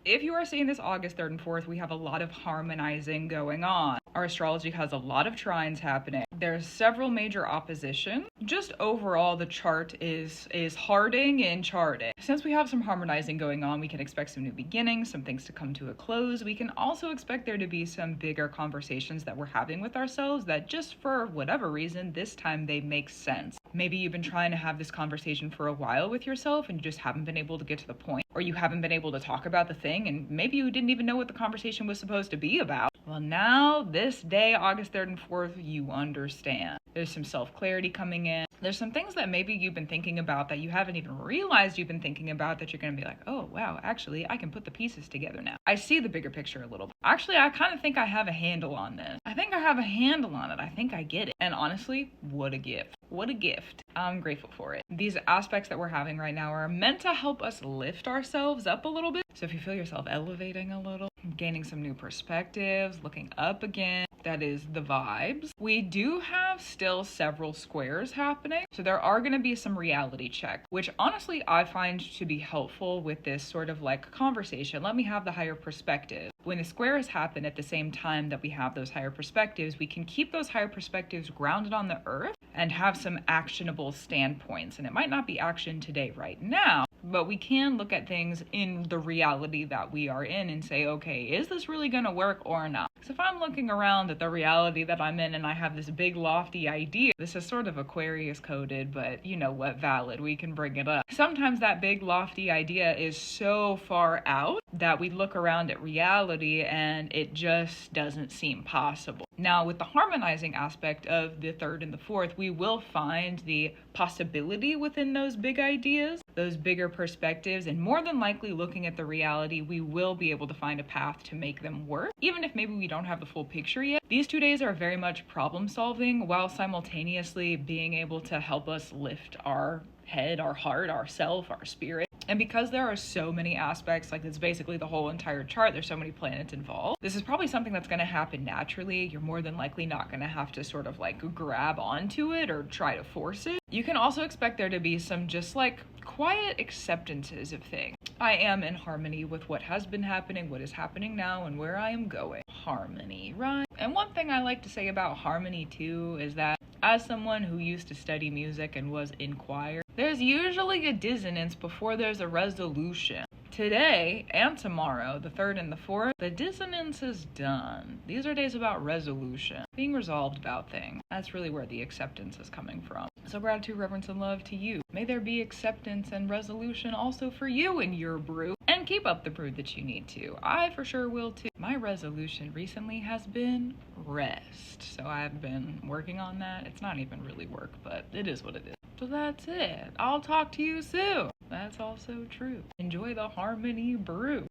if you are seeing this August 3rd and 4th, we have a lot of harmonizing going on. Our astrology has a lot of trines happening. There's several major opposition. Just overall, the chart is harding and charting. Since we have some harmonizing going on, we can expect some new beginnings, some things to come to a close. We can also expect there to be some bigger conversations that we're having with ourselves that just for whatever reason, this time they make sense. Maybe you've been trying to have this conversation for a while with yourself and you just haven't been able to get to the point, or you haven't been able to talk about the thing and maybe you didn't even know what the conversation was supposed to be about. Well, now this day, August 3rd and 4th, you understand. There's some self-clarity coming in. There's some things that maybe you've been thinking about that you haven't even realized you've been thinking about that you're going to be like, oh, wow, actually, I can put the pieces together now. I see the bigger picture a little bit. Actually, I kind of think I have a handle on this. I think I have a handle on it. I think I get it. And honestly, what a gift. What a gift. I'm grateful for it. These aspects that we're having right now are meant to help us lift ourselves up a little bit. So if you feel yourself elevating a little, gaining some new perspectives, looking up again, that is the vibes. We do have still several squares happening. So there are going to be some reality check, which honestly I find to be helpful with this sort of like conversation. Let me have the higher perspective. When the squares happen at the same time that we have those higher perspectives, we can keep those higher perspectives grounded on the earth and have some actionable standpoints. And it might not be action today right now, but we can look at things in the reality that we are in and say, okay, is this really going to work or not? Because if I'm looking around at the reality that I'm in and I have this big lofty idea, this is sort of Aquarius coded, but you know what, valid, we can bring it up. Sometimes that big lofty idea is so far out that we look around at reality and it just doesn't seem possible. Now, with the harmonizing aspect of the 3rd and the 4th, we will find the possibility within those big ideas, those bigger perspectives, and more than likely looking at the reality, we will be able to find a path to make them work. Even if maybe we don't have the full picture yet, these 2 days are very much problem solving while simultaneously being able to help us lift our head, our heart, our self, our spirit. And because there are so many aspects, like it's basically the whole entire chart, there's so many planets involved, this is probably something that's going to happen naturally. You're more than likely not going to have to sort of like grab onto it or try to force it. You can also expect there to be some just like quiet acceptances of things. I am in harmony with what has been happening, what is happening now, and where I am going. Harmony, right? And one thing I like to say about harmony too is that as someone who used to study music and was in choir, there's usually a dissonance before there's a resolution. Today and tomorrow, the 3rd and the 4th, the dissonance is done. These are days about resolution, being resolved about things. That's really where the acceptance is coming from. So gratitude, reverence, and love to you. May there be acceptance and resolution also for you in your brew. And keep up the brew that you need to. I for sure will too. My resolution recently has been rest. So I've been working on that. It's not even really work, but it is what it is. So that's it. I'll talk to you soon. That's also true. Enjoy the harmony brew.